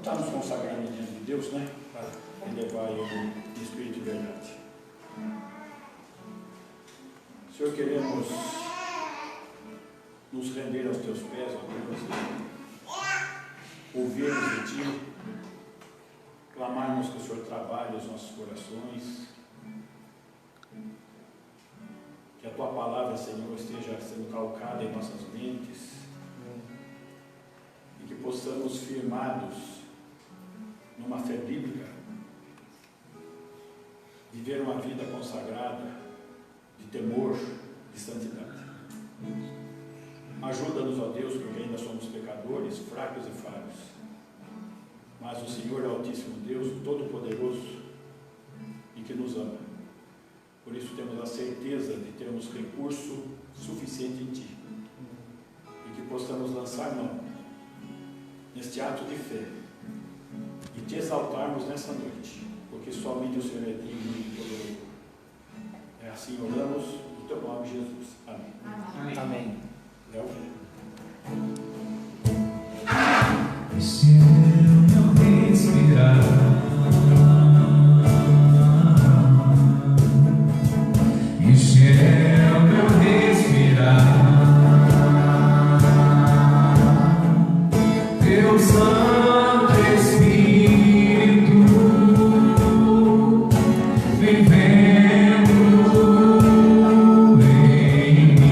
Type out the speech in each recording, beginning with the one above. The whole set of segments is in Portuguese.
está nos consagrando diante de Deus, né? Para elevar Ele em espírito e verdade. Senhor, queremos nos render aos teus pés, ó Deus, ouvirmos de Ti, clamarmos que o Senhor trabalhe os nossos corações, que a Tua palavra, Senhor, esteja sendo calcada em nossas mentes, e que possamos, firmados numa fé bíblica, viver uma vida consagrada, de temor, de santidade. Ajuda-nos, ó Deus, porque ainda somos pecadores, fracos e falhos. Mas o Senhor é o Altíssimo Deus, o Todo-Poderoso, e que nos ama. Por isso temos a certeza de termos recurso suficiente em Ti. E que possamos lançar mão neste ato de fé e Te exaltarmos nessa noite, porque somente o Senhor é digno e poderoso. É assim oramos, no Teu nome, Jesus. Amém. Amém. Amém. Léo? Se eu não respirar, e se eu não respirar, Teu Santo Espírito vivendo em mim.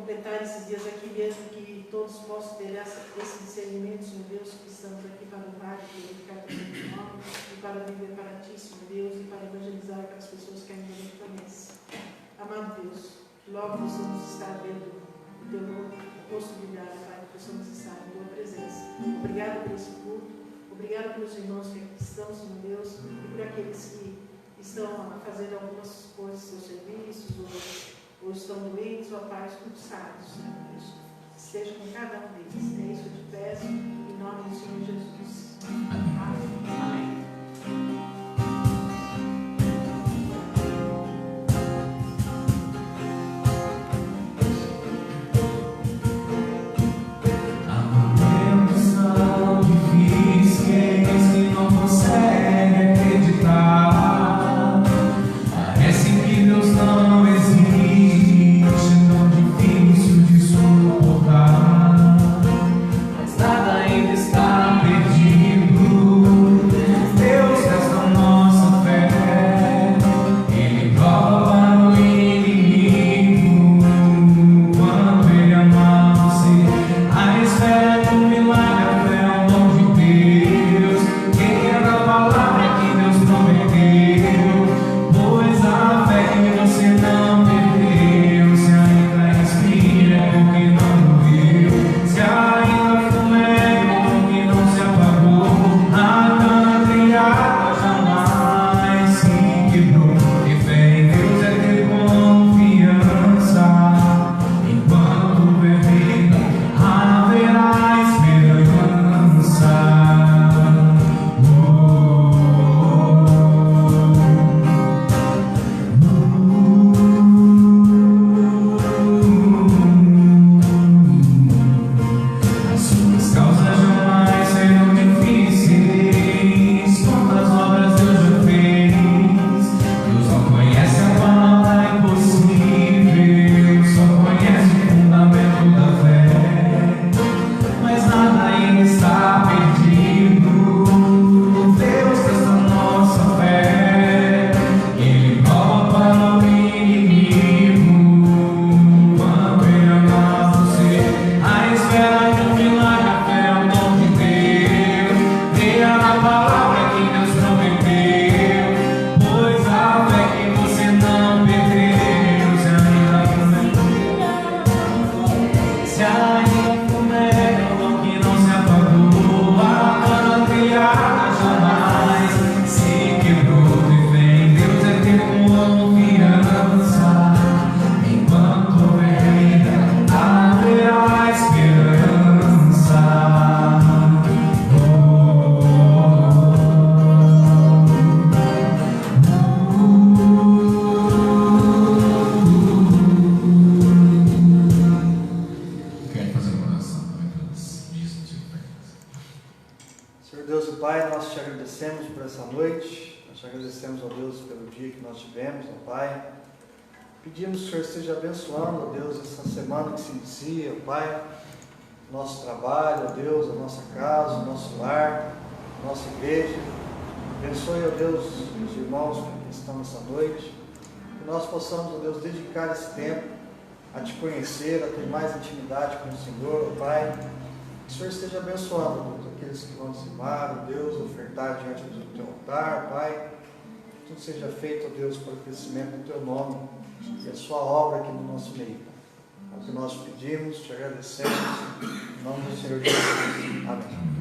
completar esses dias aqui mesmo, que todos possam ter esse discernimento, Senhor Deus, que estamos aqui para honrar e glorificar o teu nome, e para viver para ti, Senhor Deus, e para evangelizar para as pessoas que ainda não te conhecem. Amado Deus, que logo possamos estar vendo o teu rosto brilhar, Pai, que possamos estar em tua presença. Obrigado por esse culto, obrigado pelos irmãos que aqui estão, Senhor Deus, e por aqueles que estão fazendo algumas coisas, seus serviços, ou estão doentes, ou Pai, tudo sábios, Senhor Deus. Esteja com cada um deles. É isso que eu te peço, em nome do Senhor Jesus. Amém. Amém. noite. Nós te agradecemos, ó Deus, pelo dia que nós tivemos, ó Pai. Pedimos que o Senhor esteja abençoando, ó Deus, essa semana que se inicia, ó Pai, nosso trabalho, ó Deus, a nossa casa, o nosso lar, a nossa igreja. Abençoe, ó Deus, os irmãos que estão nessa noite. Que nós possamos, ó Deus, dedicar esse tempo a Te conhecer, a ter mais intimidade com o Senhor, ó Pai. Que o Senhor esteja abençoando, ó Deus, aqueles que vão dizimar, ó Deus, ofertar diante do Teu altar, Pai. Que tudo seja feito, ó Deus, para o crescimento do Teu nome e a Sua obra aqui no nosso meio. É o que nós pedimos, Te agradecemos, em nome do Senhor Jesus. Amém.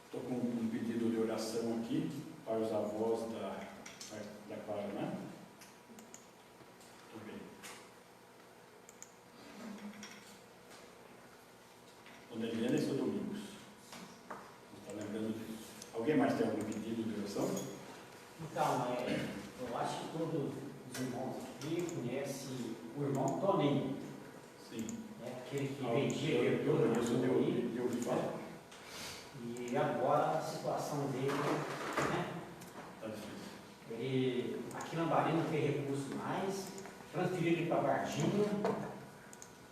Estou com um pedido de oração aqui para os avós da Clara, né? Tudo bem. Dona Eliana e seu Domingos. Você está lembrando disso? Alguém mais tem algum pedido de oração? Então, eu acho que todos os irmãos aqui conhecem o irmão Toninho. Sim. Aquele que vendia eu conheço, eu ouvi falar. E agora a situação dele, né? Está difícil. Ele, aqui na Bahia não tem recurso mais, transferiu ele para Varginha.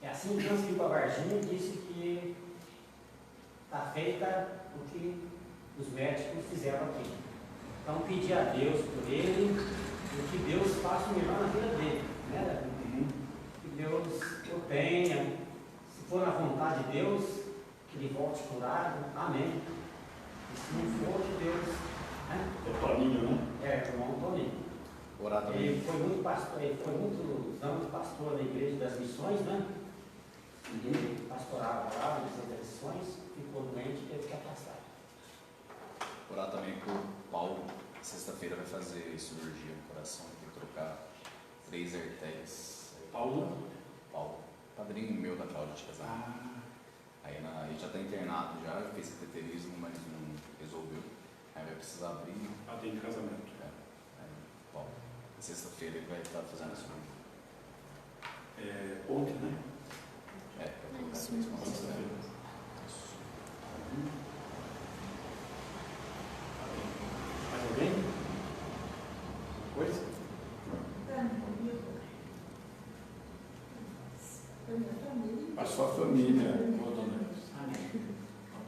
É assim que transferiu para Varginha, disse que está feita o que os médicos fizeram aqui. Então pedir a Deus por ele, e que Deus faça o melhor na vida dele, né? Que Deus o tenha, se for na vontade de Deus, que ele volte curado, amém. E se não for, que Deus, né? É Toninho, né? É, irmão Toninho. Orar também. Ele foi muito pastor, ele foi muitos anos pastor da Igreja das Missões, né? E ele pastorava lá nas missões, ficou doente e teve que afastar. Orar também por Paulo. Sexta-feira vai fazer cirurgia no coração, tem que trocar 3 artérias. Paulo? Paulo, padrinho meu da Cláudia de casamento. Aí ele já está internado, já fez cateterismo, mas não resolveu. Aí vai precisar abrir. Padrinho de casamento. Aí, Paulo, sexta-feira ele vai estar fazendo a cirurgia. Ontem, né? Vai trocar 3 com Sexta-feira. Mais alguém? Coisa? A sua família, ô dona Elza. Amém.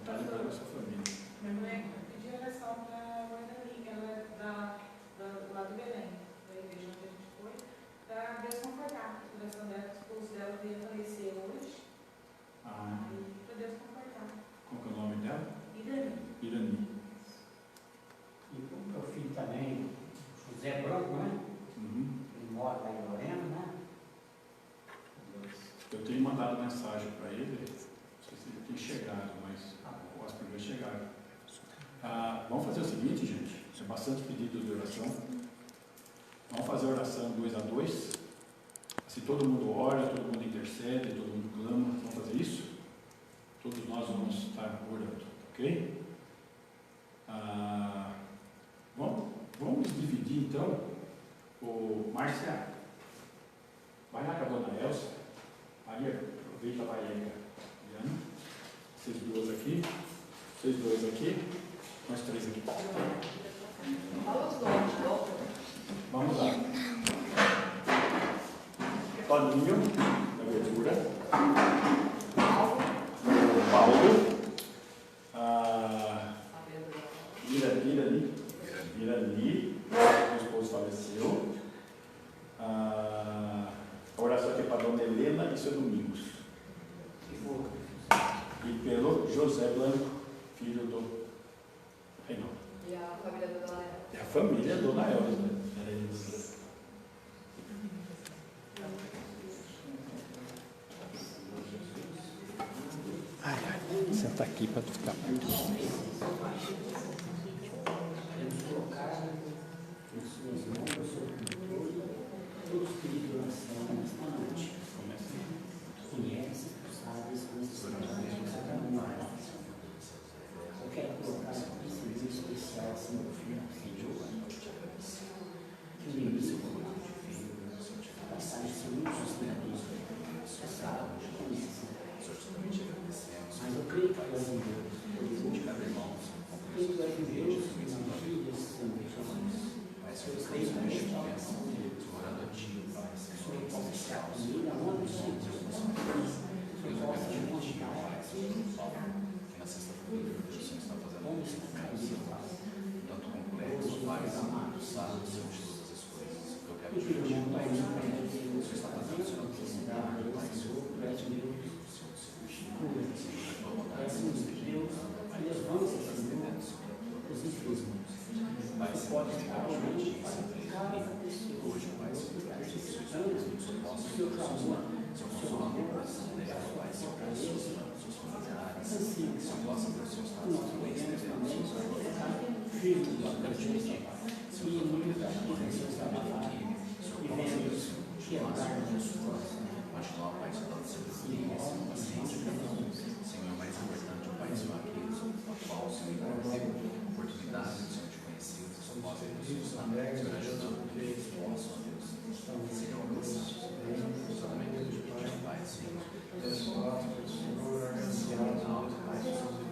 Está lembrando a sua família. Minha mulher pediu oração para a Guarani, que ela é lá do Belém, da igreja onde a gente foi, para Deus confortar. A oração dela, o esposo dela veio falecer hoje, aí para Deus confortar. Qual que é o nome dela? Irani. Irani. E o meu filho também, José Branco, né? Ele mora lá em Lorena, né? Eu tenho mandado mensagem para ele, não sei se ele tem chegado, mas as primeiras chegaram. Vamos fazer o seguinte, gente, tem bastante pedidos de oração. Vamos fazer a oração 2 a 2. Se todo mundo ora, todo mundo intercede, todo mundo clama, vamos fazer isso? Todos nós vamos estar orando, ok? Vamos dividir então. O Márcia, vai lá com a dona Elza. Maria, aproveita, vai aí, Diana. Vocês duas aqui, vocês dois aqui, nós 3 aqui. Vamos lá. Toninho, da abertura. Paulo. Irani, meu esposo faleceu. A oração aqui é para a dona Helena e seu Domingos. E pelo José Blanco, filho do Reinaldo. E a família da Dona Elza. É a família da dona Elza, né? Senta aqui para tu ficar perto. Queremos colocar nas suas mãos, todos os pedidos de oração nesta noite. Conhece, sabe, eu quero colocar esse vídeo especial assim no filho, que o início a passagem de muitos dedos, sabe, mas eu creio que tu és em Deus, eu de cada irmão, eu creio que tu és em Deus, na vida desses amigos, eu creio que tu és em oração de Deus, orando a ti, que o Senhor possa estar comigo, aonde o Senhor possa te encontrar, Que na sexta-feira o Senhor está fazendo tanto complexo, pais amados, sabe, Senhor, de todas as coisas. Eu quero te pedir, Pai, o Senhor está fazendo a sua necessidade, Pai, Senhor, preste Deus, Deus, Deus, vamos entender os infelizes. Pai, pode estar realmente para cada pessoa hoje, Pai, precisando do seu clamor, do seu amor, da sua cabeça, dos seus familiares, assim, que são possa ter o seu estado, nós podemos também colocar firme na acreditação e muita coisa que está aqui e vemos quebrar o nosso coração. continuar, Pai, estudando sempre paciência, Senhor, é mais importante, Pai, Senhor, aqui, a qual o Senhor vai ter oportunidade, Senhor, de conhecer, que só possa ter o Senhor ajudando que eles possam, Deus, serem alcançados. Também Deus, de Pai, Senhor, Deus, Senhor, Pai, Senhor,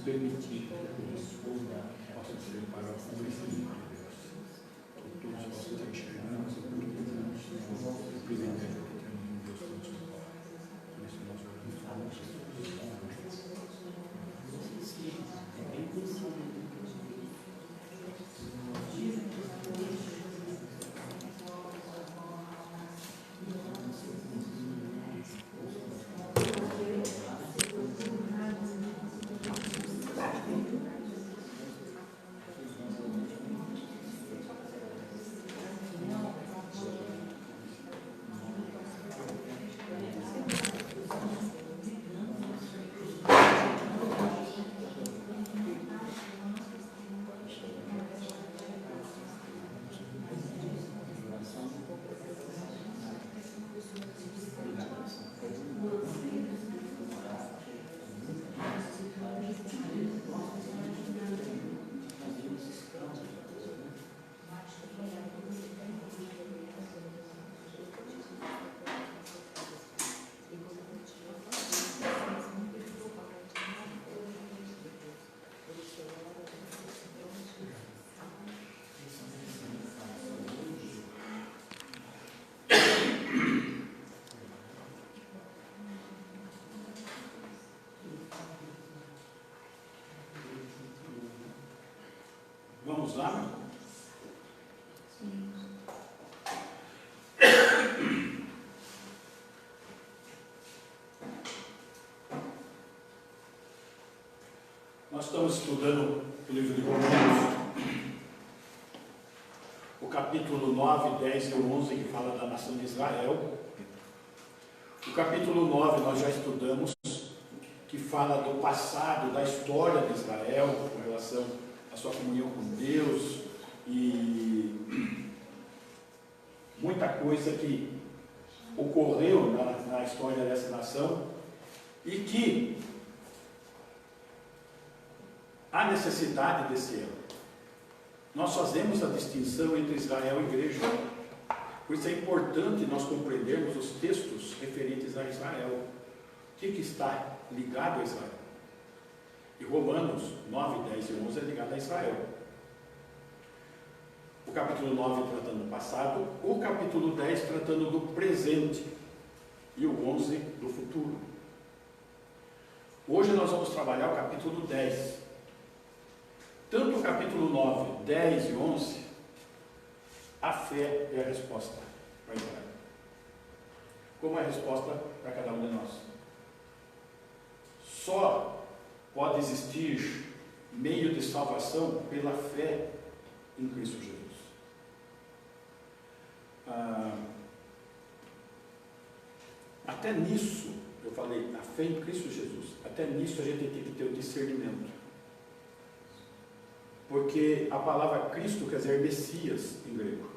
Permitir que o nosso povo possa ser para o conhecimento de Deus. Que todos possam enxergar nossa oportunidade, o privilégio que temos em Deus nosso Pai. Por isso nós oramos. Vamos lá, meu? Nós estamos estudando o livro de Romanos, o capítulo 9, 10 e 11, que fala da nação de Israel. O capítulo 9 nós já estudamos, que fala do passado, da história de Israel, com relação à sua comunhão com Deus, e muita coisa que ocorreu na história dessa nação, e que há necessidade desse erro. Nós fazemos a distinção entre Israel e igreja. Por isso é importante nós compreendermos os textos referentes a Israel. O que está ligado a Israel? E Romanos 9, 10 e 11 é ligado a Israel. O capítulo 9 tratando do passado, o capítulo 10 tratando do presente e o 11 do futuro. Hoje nós vamos trabalhar o capítulo 10. Tanto o capítulo 9, 10 e 11, a fé é a resposta para Israel. Como é a resposta para cada um de nós? Só pode existir meio de salvação pela fé em Cristo Jesus. Até nisso, eu falei, a fé em Cristo Jesus, até nisso a gente tem que ter o discernimento. Porque a palavra Cristo quer dizer Messias em grego.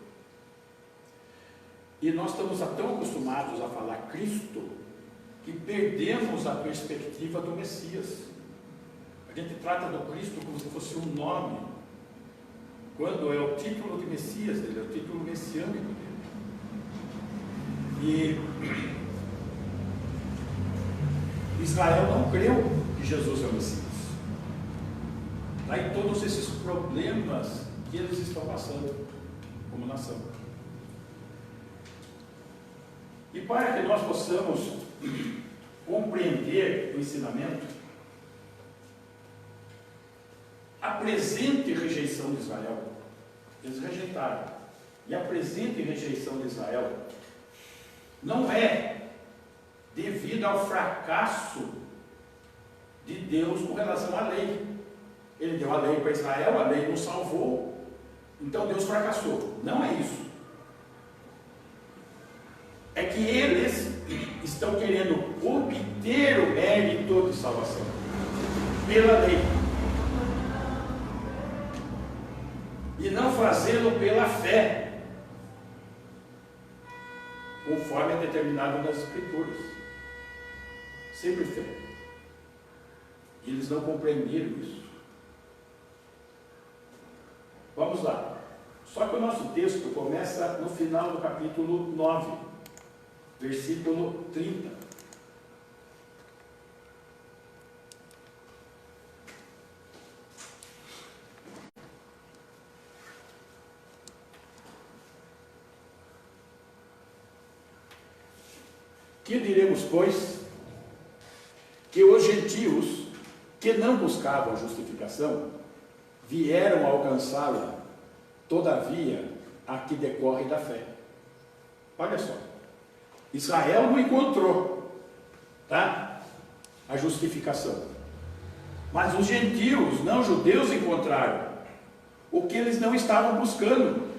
E nós estamos tão acostumados a falar Cristo que perdemos a perspectiva do Messias. A gente trata do Cristo como se fosse um nome, quando é o título de Messias dele, é o título messiânico dele. E Israel não creu que Jesus é o Messias. Daí todos esses problemas que eles estão passando como nação. E para que nós possamos compreender o ensinamento, a presente rejeição de Israel Eles rejeitaram. E a presente rejeição de Israel não é devido ao fracasso de Deus com relação à lei. Ele deu a lei para Israel, a lei nos salvou, então Deus fracassou. Não é isso. É que eles estão querendo obter o mérito de salvação pela lei e não fazê-lo pela fé, conforme é determinado nas Escrituras. Sempre fé. E eles não compreenderam isso. Vamos lá. Só que o nosso texto começa no final do capítulo 9, versículo 30. Que diremos, pois? Que os gentios que não buscavam a justificação vieram alcançá-la, todavia, a que decorre da fé. Olha só, Israel não encontrou, tá? A justificação. Mas os gentios, não judeus, encontraram o que eles não estavam buscando.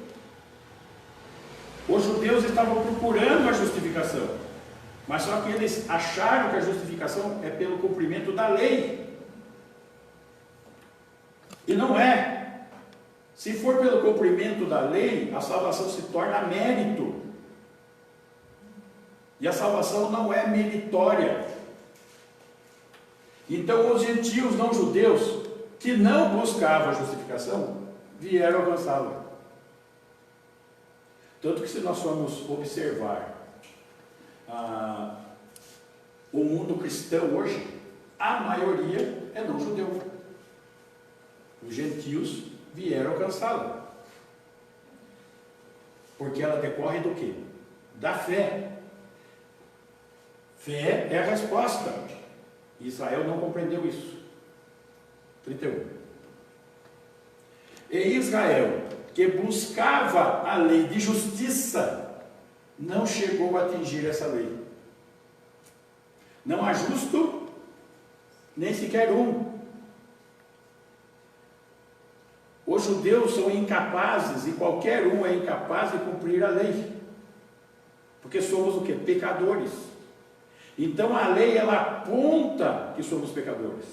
Os judeus estavam procurando a justificação, mas só que eles acharam que a justificação é pelo cumprimento da lei. E não é. Se for pelo cumprimento da lei, a salvação se torna mérito. E a salvação não é meritória. Então os gentios não judeus, que não buscavam a justificação, vieram alcançá-la. Tanto que se nós formos observar o mundo cristão hoje, a maioria é não judeu. Os gentios vieram alcançá-la. Porque ela decorre do quê? Da fé. Fé é a resposta. Israel não compreendeu isso. 31. E Israel, que buscava a lei de justiça, não chegou a atingir essa lei. Não há justo, nem sequer um. Os judeus são incapazes, e qualquer um é incapaz de cumprir a lei. Porque somos o quê? Pecadores. Então a lei, ela aponta que somos pecadores.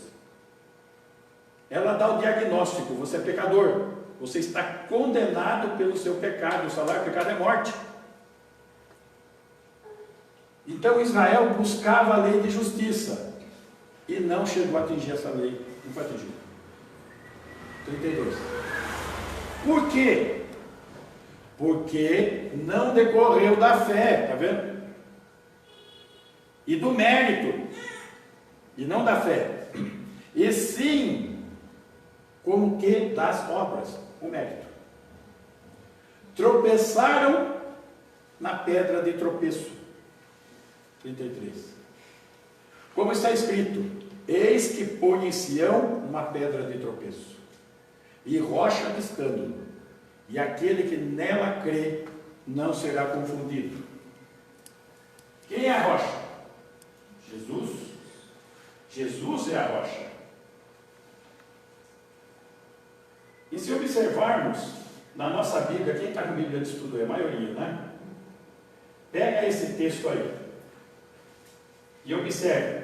Ela dá o diagnóstico: você é pecador. Você está condenado pelo seu pecado. O salário do pecado é morte. Então Israel buscava a lei de justiça e não chegou a atingir essa lei. Não foi atingido. 32. Por quê? Porque não decorreu da fé, está vendo? E do mérito, e não da fé, e sim, como que das obras, o mérito. Tropeçaram na pedra de tropeço. 33. Como está escrito: eis que põe em Sião uma pedra de tropeço e rocha de escândalo, e aquele que nela crê não será confundido. Quem é a rocha? Jesus. Jesus é a rocha. E se observarmos na nossa Bíblia, quem está com a Bíblia de estudo é a maioria, né? Pega esse texto aí e observe.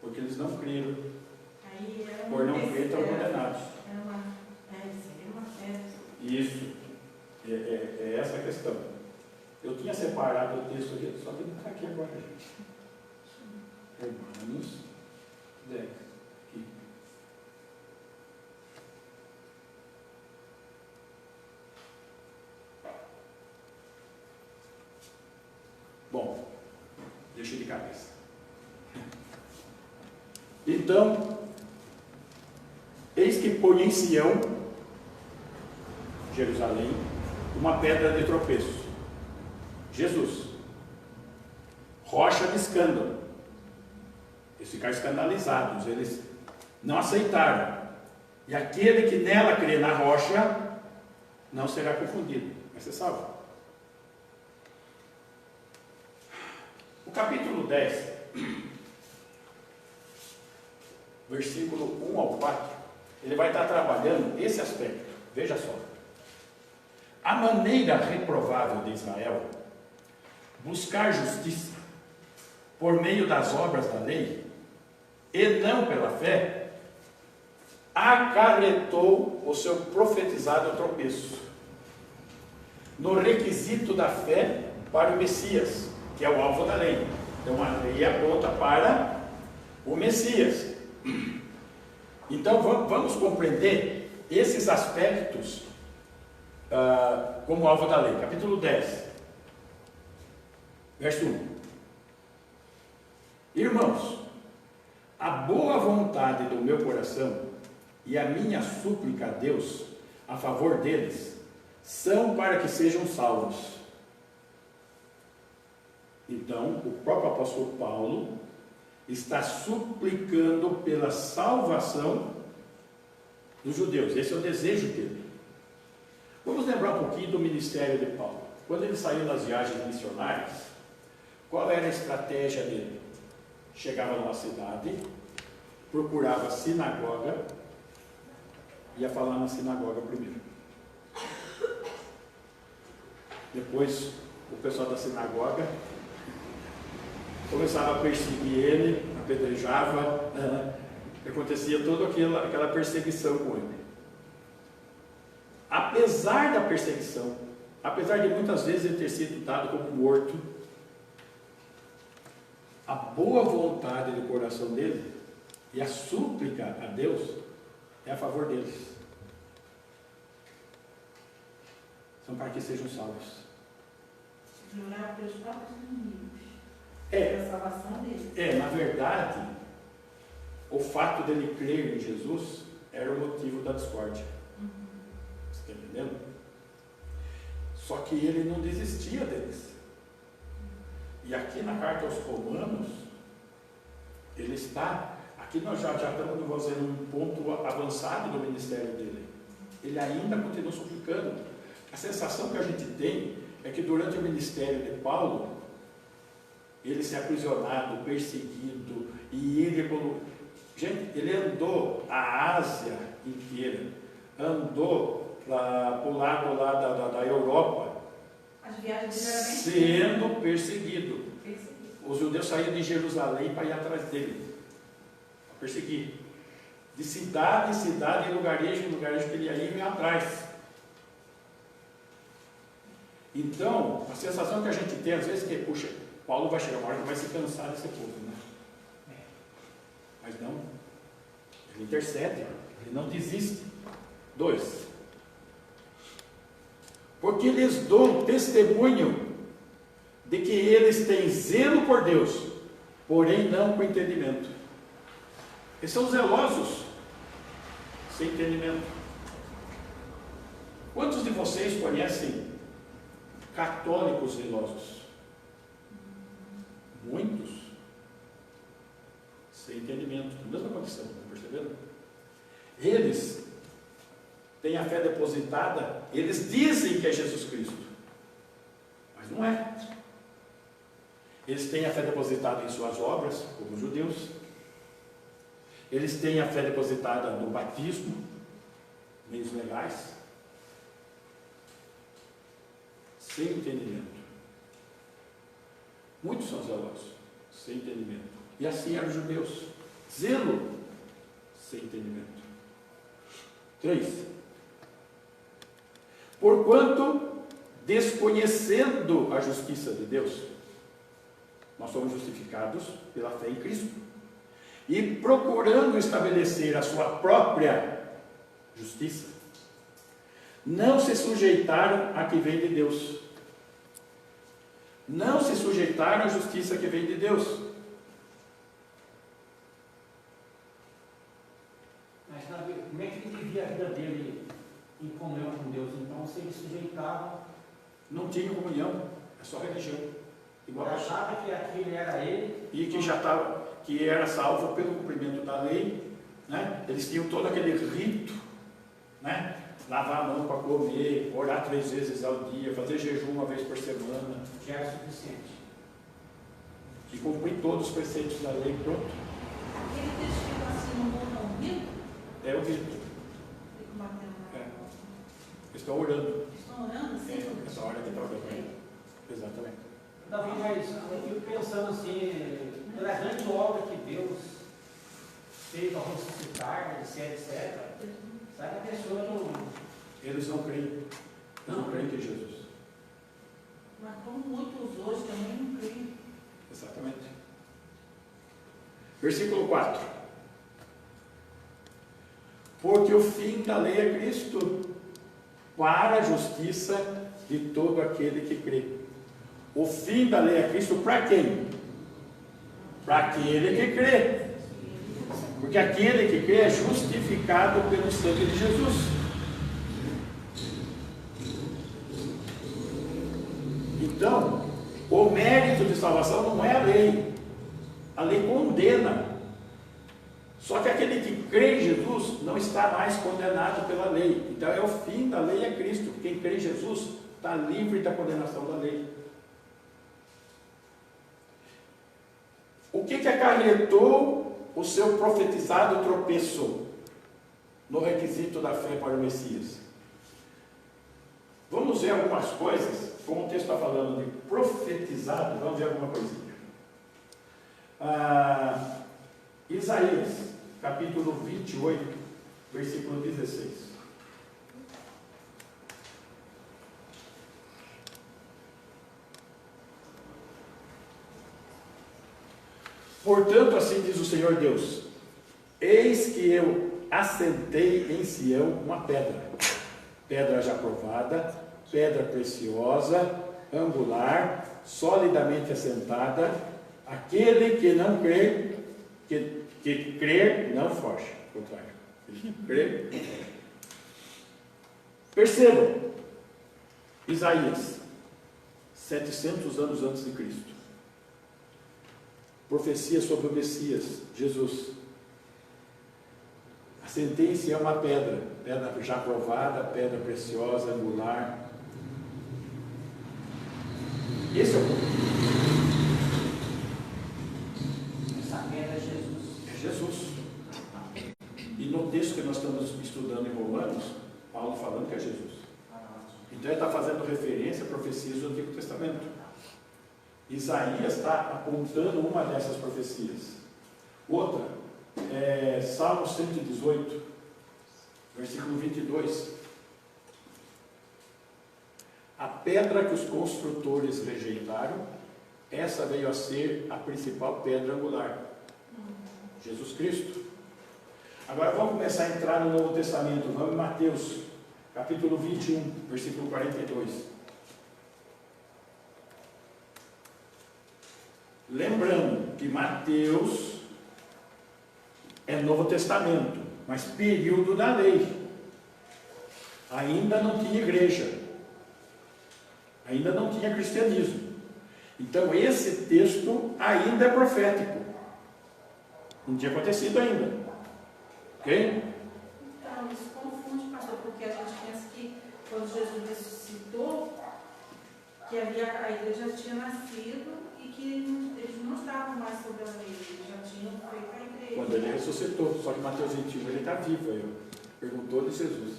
Porque eles não creram. Por não crer, estão condenados. Isso. É essa a questão. Eu tinha separado o texto aqui, só que não está aqui agora, gente. Romanos 10. Aqui. Bom, Deixa de cabeça. Então, eis que põe em Sião, Jerusalém, uma pedra de tropeço. Jesus. Rocha de escândalo. Eles ficaram escandalizados, eles não aceitaram. E aquele que nela crê na rocha, não será confundido, vai ser salvo. O capítulo 10, versículo 1 ao 4, ele vai estar trabalhando esse aspecto. Veja só. A maneira reprovável de Israel buscar justiça por meio das obras da lei e não pela fé, acarretou o seu profetizado tropeço no requisito da fé para o Messias, que é o alvo da lei. Então a lei aponta para o Messias. Então vamos compreender esses aspectos como alvo da lei. Capítulo 10, verso 1. Irmãos, a boa vontade do meu coração e a minha súplica a Deus a favor deles são para que sejam salvos. Então, o próprio apóstolo Paulo está suplicando pela salvação dos judeus. Esse é o desejo dele. Vamos lembrar um pouquinho do ministério de Paulo. Quando ele saiu nas viagens missionárias, qual era a estratégia dele? Chegava numa cidade, procurava a sinagoga, ia falar na sinagoga primeiro. Depois, o pessoal da sinagoga começava a perseguir ele, apedrejava, acontecia toda aquela perseguição com ele. Apesar da perseguição, apesar de muitas vezes ele ter sido dado como morto, a boa vontade do coração dele e a súplica a Deus é a favor deles. São para que sejam salvos. Orar pelos próprios inimigos. É. Pela salvação deles. Na verdade, o fato dele crer em Jesus era o motivo da discórdia. Você está entendendo? Só que ele não desistia deles. E aqui na carta aos Romanos, ele está, aqui nós já estamos fazendo um ponto avançado do ministério dele. Ele ainda continua suplicando. A sensação que a gente tem é que durante o ministério de Paulo, ele se aprisionado, perseguido, e gente, ele andou a Ásia inteira, andou para o lado lá da Europa, As viagens eram bem sendo perseguido. perseguidas. Os judeus saíram de Jerusalém para ir atrás dele, para perseguir. De cidade em cidade, em lugarejo que ele ia atrás. Então, a sensação que a gente tem às vezes é que, puxa, Paulo vai chegar uma hora que vai se cansar desse povo, né? Mas não, ele intercede, ele não desiste. 2. Porque lhes dou testemunho de que eles têm zelo por Deus, porém não com entendimento. Eles são zelosos, sem entendimento. Quantos de vocês conhecem católicos zelosos? Muitos. Sem entendimento, na mesma condição, estão percebendo? Eles têm a fé depositada, eles dizem que é Jesus Cristo, mas não é. Eles têm a fé depositada em suas obras, como os judeus. Eles têm a fé depositada no batismo, meios legais, sem entendimento. Muitos são zelosos, sem entendimento. E assim eram os judeus. Zelo, sem entendimento. 3. Porquanto, desconhecendo a justiça de Deus, nós somos justificados pela fé em Cristo, e procurando estabelecer a sua própria justiça, não se sujeitaram a que vem de Deus, não se sujeitaram à justiça que vem de Deus. Mas como é que ele vivia a vida dele em comunhão com Deus? Então, se ele sujeitava, Não tinha comunhão, é só religião. Igual a achava que aquele era ele, e que já estava, que era salvo pelo cumprimento da lei, né? Eles tinham todo aquele rito, né? Lavar a mão para comer, orar 3 vezes ao dia, fazer jejum 1 vez por semana, já era suficiente. e cumprir todos os preceitos da lei, pronto. Aquele texto que fala assim, não vou não rito, É o rito. fica batendo na É. Eles estão orando. Estão orando assim? Essa hora que está orando. Exatamente. Davi, mas eu fico pensando assim, pela grande obra que Deus fez ao ressuscitar, etc. Sabe, a pessoa não. Eles não creem. Eles não creem em Jesus. Mas como muitos hoje também não creem. Exatamente. Versículo 4. Porque o fim da lei é Cristo, para a justiça de todo aquele que crê. O fim da lei é Cristo para quem? Para aquele que crê. Porque aquele que crê é justificado pelo sangue de Jesus. Então, o mérito de salvação não é a lei. A lei condena. Só que aquele que crê em Jesus não está mais condenado pela lei. Então é o fim da lei é Cristo. Quem crê em Jesus está livre da condenação da lei. O que acarretou o seu profetizado tropeço no requisito da fé para o Messias? Vamos ver algumas coisas, como o texto está falando de profetizado, vamos ver alguma coisinha. Isaías, capítulo 28, versículo 16. Portanto, assim diz o Senhor Deus: eis que eu assentei em Sião uma pedra, pedra já provada, pedra preciosa, angular, solidamente assentada. Aquele que não crê, que crer não foge. Ao contrário, ele crê, não foge. Percebam, Isaías, 700 anos antes de Cristo, profecia sobre o Messias, Jesus. A sentença é uma pedra, pedra já provada, pedra preciosa, angular. Esse é o ponto. Essa pedra é Jesus. É Jesus. E no texto que nós estamos estudando em Romanos, Paulo falando que é Jesus. Então ele está fazendo referência a profecias do Antigo Testamento. Isaías está apontando uma dessas profecias. Outra é Salmo 118, versículo 22. A pedra que os construtores rejeitaram, essa veio a ser a principal pedra angular. Jesus Cristo. Agora vamos começar a entrar no Novo Testamento. Vamos em Mateus, capítulo 21, versículo 42. Lembrando que Mateus é Novo Testamento, mas período da lei. Ainda não tinha igreja. Ainda não tinha cristianismo. Então esse texto ainda é profético. Não tinha acontecido ainda. Ok? Então, isso confunde, pastor, porque a gente pensa que quando Jesus ressuscitou, que a igreja tinha nascido e que eles não estavam mais sob a lei, eles já tinham feito a igreja. Quando ele ressuscitou, só que Mateus 21 ele está vivo aí. Perguntou de Jesus.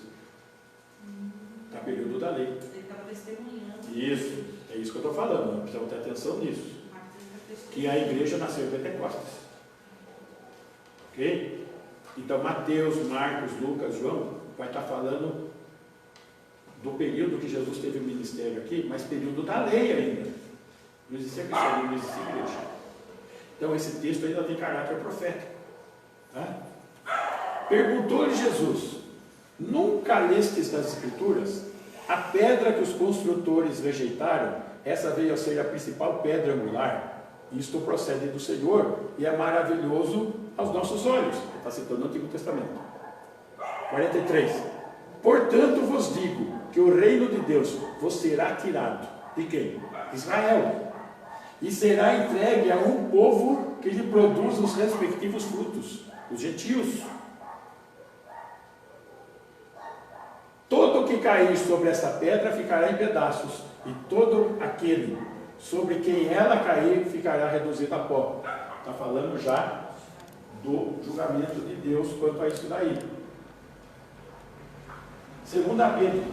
Está período da lei. Ele estava testemunhando. Isso, é isso que eu estou falando. Precisamos ter atenção nisso. Que a igreja nasceu em Pentecostes. Ok? Então Mateus, Marcos, Lucas, João vai estar falando do período que Jesus teve o ministério aqui, mas período da lei ainda. Não existia cristianismo, não existia igreja. Então esse texto ainda tem caráter profético. Tá? Perguntou-lhe Jesus: nunca lestes nas Escrituras a pedra que os construtores rejeitaram, essa veio a ser a principal pedra angular. Isto procede do Senhor e é maravilhoso aos nossos olhos. Está citando o Antigo Testamento. 43. Portanto vos digo que o reino de Deus vos será tirado. De quem? Israel. E será entregue a um povo que lhe produz os respectivos frutos, os gentios. Todo o que cair sobre essa pedra ficará em pedaços, e todo aquele sobre quem ela cair ficará reduzido a pó. Está falando já do julgamento de Deus quanto a isso daí. 2 Pedro,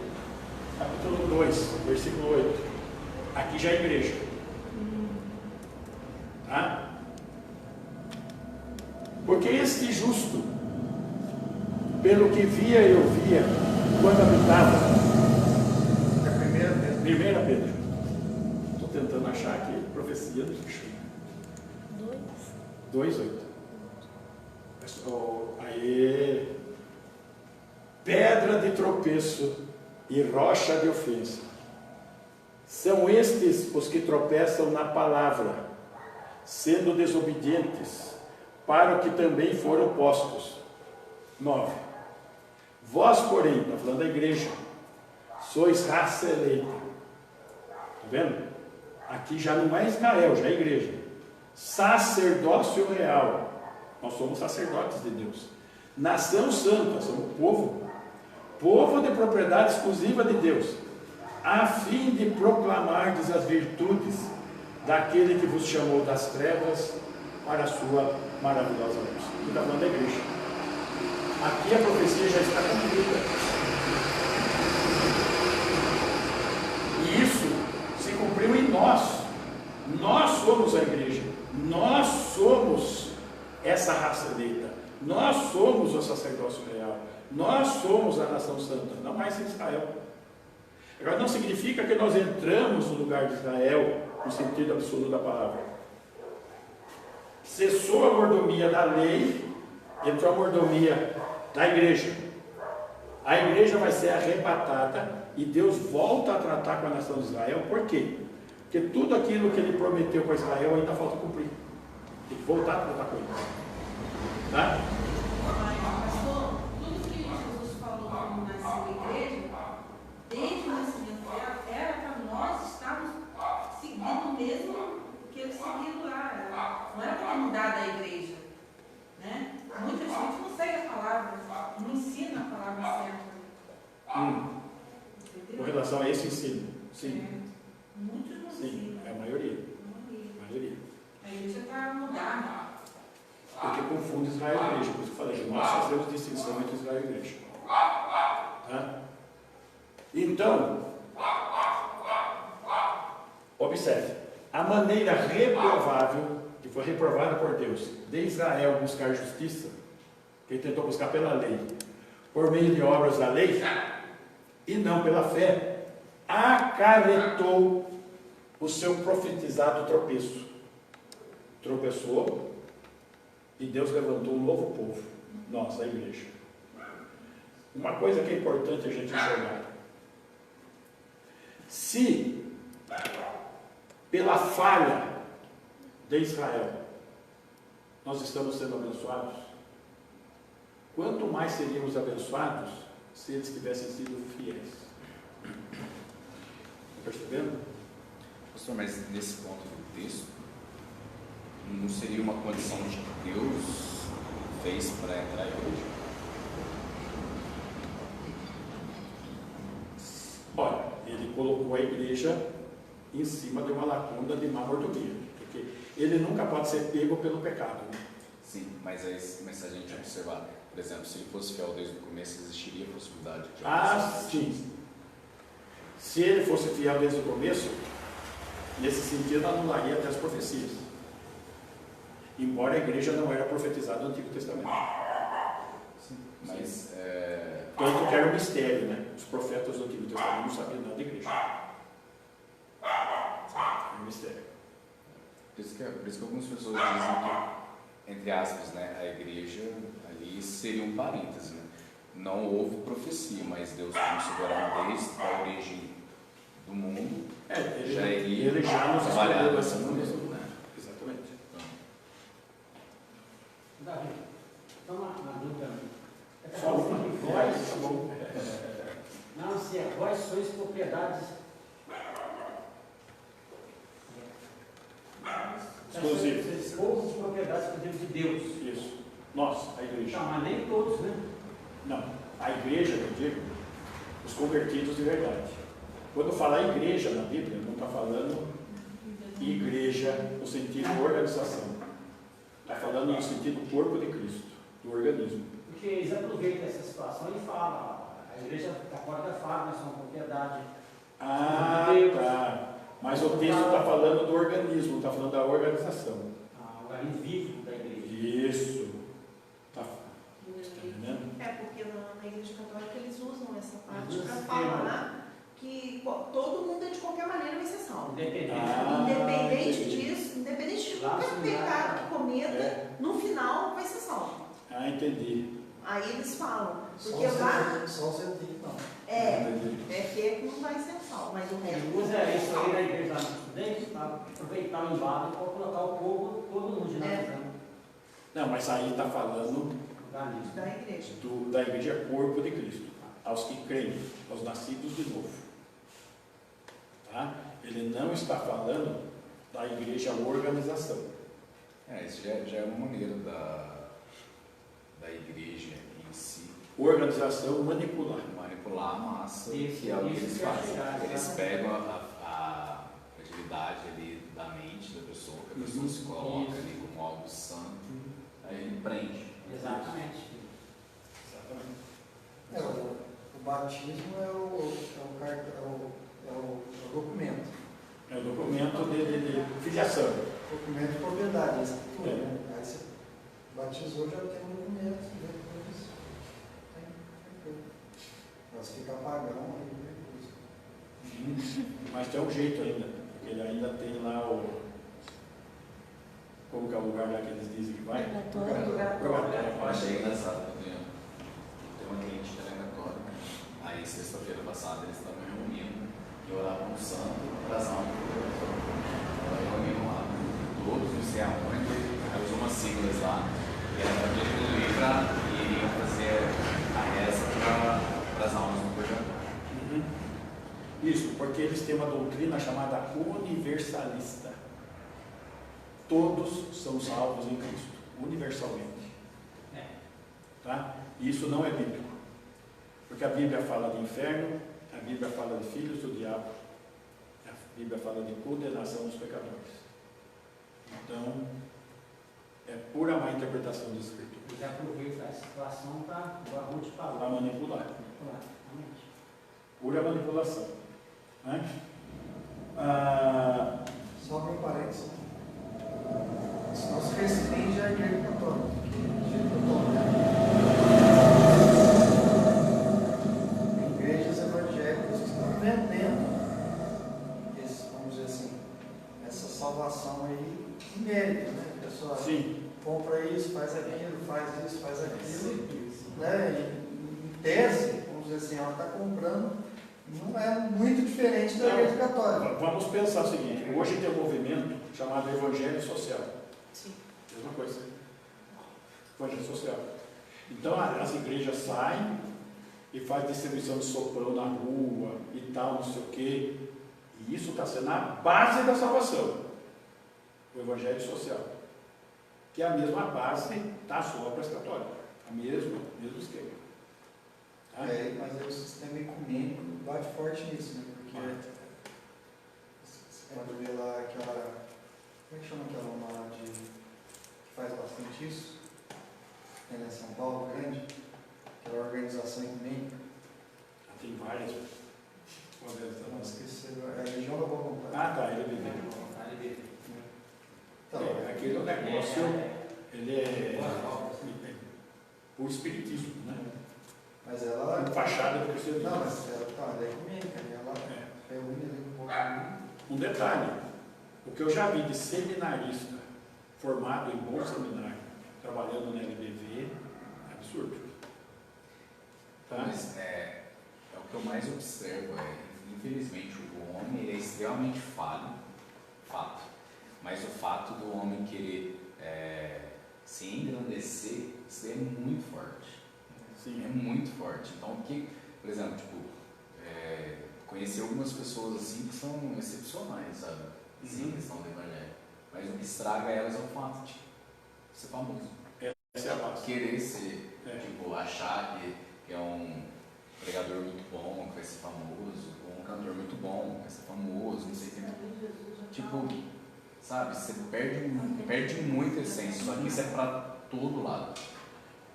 capítulo 2, versículo 8. Aqui já é igreja. Tá? Porque este justo, pelo que via e ouvia, quando habitava, é 1 Pedro. Estou tentando achar aqui, profecia do bicho. 2:8. Aí, pedra de tropeço e rocha de ofensa. São estes os que tropeçam na palavra, sendo desobedientes, para o que também foram postos. 9. Vós, porém, está falando da igreja, sois raça eleita. Está vendo? Aqui já não é Israel, já é igreja. Sacerdócio real. Nós somos sacerdotes de Deus. Nação santa, somos povo. Povo de propriedade exclusiva de Deus, a fim de proclamardes as virtudes daquele que vos chamou das trevas para a sua maravilhosa luz. Aqui está falando da igreja. Aqui a profecia já está cumprida. E isso se cumpriu em nós. Nós somos a igreja. Nós somos essa raça eleita. Nós somos o sacerdócio real. Nós somos a nação santa, não mais Israel. Agora não significa que nós entramos no lugar de Israel, no sentido absoluto da palavra. Cessou a mordomia da lei, entrou a mordomia da igreja. A igreja vai ser arrebatada e Deus volta a tratar com a nação de Israel. Por quê? Porque tudo aquilo que ele prometeu para Israel ainda falta cumprir. Tem que voltar a tratar com eles. Tá? Pastor, tudo que Jesus falou quando nasceu a igreja, desde o nascimento dela, era para nós estarmos seguindo o mesmo que ele seguiu lá. Não era para mudar da igreja. Né? Muita gente não segue a palavra, não ensina a palavra certa. Com relação a esse ensino, sim. Muitos não Sim, ensinam. é a maioria. A maioria. A igreja está mudada. Porque confunde Israel e igreja. Por isso que eu falei que nós fazemos distinção entre Israel e igreja. Tá? Então, observe, a maneira reprovável, que foi reprovada por Deus, de Israel buscar justiça, que ele tentou buscar pela lei, por meio de obras da lei, e não pela fé, acarretou o seu profetizado tropeço. Tropeçou, e Deus levantou um novo povo, nós, a igreja. Uma coisa que é importante a gente enxergar. Se, pela falha de Israel, nós estamos sendo abençoados, quanto mais seríamos abençoados se eles tivessem sido fiéis. Está percebendo? Pastor, mas nesse ponto do texto, não seria uma condição de que Deus fez para entrar em igreja? Olha, ele colocou a igreja em cima de uma lacuna de má mordomia, porque ele nunca pode ser pego pelo pecado. Né? Sim, mas se a gente observar, por exemplo, se ele fosse fiel desde o começo, existiria a possibilidade de... Sim. Se ele fosse fiel desde o começo, nesse sentido anularia até as profecias. Embora a igreja não era profetizada no Antigo Testamento. Sim, mas... Tanto que era um mistério, né? Os profetas do Antigo Testamento não sabiam nada da igreja. Era um mistério. Por isso que algumas pessoas dizem que, entre aspas, né, a igreja ali seria um parêntese, né? Não houve profecia, mas Deus como soberano desde a origem do mundo, Ele já iria ele já nos trabalhar escolheu nessa essa maneira, função. né? Exatamente. Davi, então uma dúvida. Só uma. Vós, Tá bom. não, se é vós sois propriedades Exclusivo. Vocês povo de propriedades exclusivas de Deus. Isso. Nós, a igreja. Não, mas nem todos, né? Não. A igreja, eu digo, os convertidos de verdade. Quando fala igreja na Bíblia, não está falando igreja no sentido organização. Está falando no sentido corpo de Cristo, do organismo. Porque eles aproveitam essa situação e falam, a igreja católica fala, nós somos propriedade. Ah, tá. Mas o texto está falando do organismo, está falando da organização. O organismo vivo da igreja. Isso. Está entendendo? Porque na Igreja Católica eles usam essa parte Usa para esse falar que todo mundo de qualquer maneira vai ser salvo. Independente. Independente entendi. disso, independente de Lá qualquer no pecado que cometa, É. no final vai ser salvo. Ah, entendi. Aí eles falam, Só porque lá Só o sentido, não. Entendi. que não vai ser salvo, mas o Ele resto. usa isso aí na igreja lá no Ocidente para aproveitar o embalo para colocar o povo, todo mundo generalizando Não, mas aí está falando o organismo. Da igreja. da igreja corpo de Cristo, aos que creem, aos nascidos de novo. Tá? Ele não está falando da igreja organização. Isso já é uma maneira da igreja em si Organização manipular. manipular a massa, Isso, que é o que isso eles que eu ia fazem. chegar, Eles exatamente. pegam a atividade ali da mente da pessoa, que a pessoa se coloca Isso. ali como algo santo, aí ele prende. Exatamente. Exatamente. O batismo é o documento. É o documento de filiação. Documento de propriedade, a escritura, né? Aí você batizou, já tem um documento, depois tem. Mas fica pagão aí, Mas tem um jeito ainda, porque ele ainda tem lá o. Como que é o lugar lá que eles dizem que vai? Eu achei engraçado, eu tenho uma cliente que era católica, aí sexta-feira passada eles estavam reunindo e oravam no santo para as almas. Reuniram lá, todos, não sei aonde, aí usou umas siglas lá, e era para concluir e iriam fazer a reza para as almas do purgatório. Isso, porque eles têm uma doutrina chamada universalista. Todos são salvos em Cristo, universalmente. Tá? E isso não é bíblico. Porque a Bíblia fala de inferno, a Bíblia fala de filhos do diabo, a Bíblia fala de condenação dos pecadores. Então, é pura má interpretação da Escritura. Eles aproveitam a situação para o Arrude Para falar. manipular. Realmente. Pura manipulação. Né? Só para um parênteses. Isso não se restringe à igreja católica. Tem igrejas evangélicas que estão vendendo vamos dizer assim, essa salvação aí em mérito, né? A pessoa Sim. compra isso, faz aquilo, faz isso, faz aquilo. Né? Em tese, vamos dizer assim, ela está comprando, não é muito diferente da igreja católica. Vamos pensar o seguinte, hoje tem um movimento chamado Evangelho Social. Sim. Mesma coisa. Evangelho Social. Então as igrejas saem e fazem distribuição de sopão na rua e tal, não sei o quê. E isso está sendo a base da salvação. O Evangelho Social. Que é a mesma base das obras católicas. A mesmo esquema. Tá? Mas aí o sistema ecumênico bate forte nisso, né? Porque você pode ver lá aquela. Como é que chama aquela uma lá que faz bastante isso? Tem lá em São Paulo, grande, aquela organização ecumênica. Tem várias. Não esqueci, é a Legião da Boa Vontade. Ah, tá, ele bebeu. Então, Aquele negócio, ele é por espiritismo, né? mas ela. Fachada do cristianismo. Não, mas ela é ecumênica, né? Ela reúne ali um pouco. Um detalhe, o que eu já vi de seminarista formado em bom seminário, trabalhando na LBV, é absurdo. Tá? Mas o que eu mais observo em infelizmente, o homem ele é extremamente falho, fato. Mas o fato do homem querer se engrandecer, isso é muito forte. Sim. É muito forte. Então, por exemplo, tipo, conhecer algumas pessoas assim que são excepcionais, sabe? Sim, Uhum. questão do evangelho. Mas o que estraga elas é o fato de ser famoso. Essa é a base. Querer ser, É. tipo, achar que é um pregador muito bom, que vai ser famoso, ou um cantor muito bom, que vai ser famoso, não sei o que. Tipo, sabe, você perde muita essência, só que isso é pra todo lado.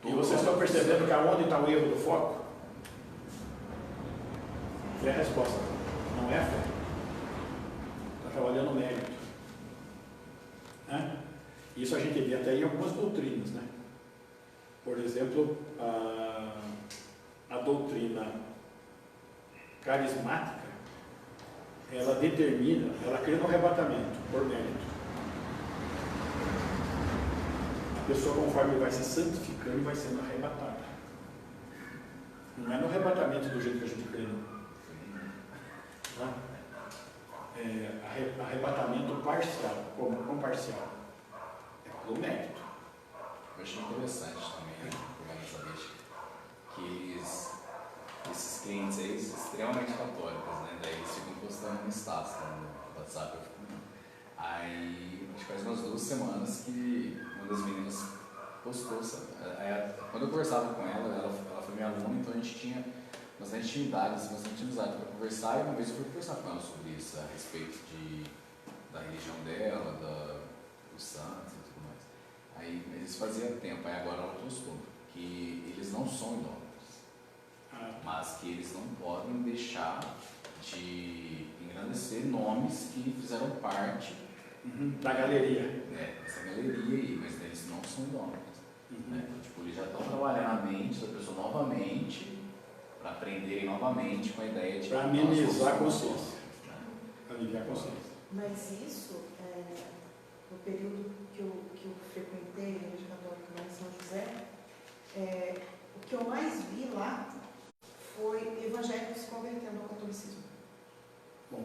E vocês estão percebendo que aonde está o erro do foco? Fé é a resposta. Não é a fé. Está trabalhando mérito. Né? Isso a gente vê até em algumas doutrinas, né? Por exemplo, a doutrina carismática, ela determina, ela cria um arrebatamento por mérito. A pessoa, conforme vai se santificando, vai sendo arrebatada. Não é no arrebatamento do jeito que a gente crê, não. Tá? Arrebatamento parcial, como parcial? É pelo mérito. Eu achei interessante também, pegando essa deixa, que esses clientes aí são extremamente católicos, né? Daí eles ficam postando no status, no WhatsApp. Aí, acho que faz umas 2 semanas que uma das meninas postou, sabe? Quando eu conversava com ela foi minha aluna, então a gente tinha bastante intimidade, bastante amizade para conversar, e uma vez eu fui conversar com ela sobre isso, a respeito da religião dela, dos santos e tudo mais. Aí, mas isso fazia tempo, aí agora ela postou que eles não são idólatras, mas que eles não podem deixar de engrandecer nomes que fizeram parte da galeria. Essa galeria aí, mas eles não são idólatras. Né? Então, tipo, eles já estão trabalhando a mente da pessoa novamente, para aprenderem novamente com a ideia de... Para amenizar a consciência. Para aliviar a consciência. Mas isso, no período que eu frequentei a Igreja Católica lá em São José, o que eu mais vi lá foi evangélicos se convertendo ao catolicismo. Bom,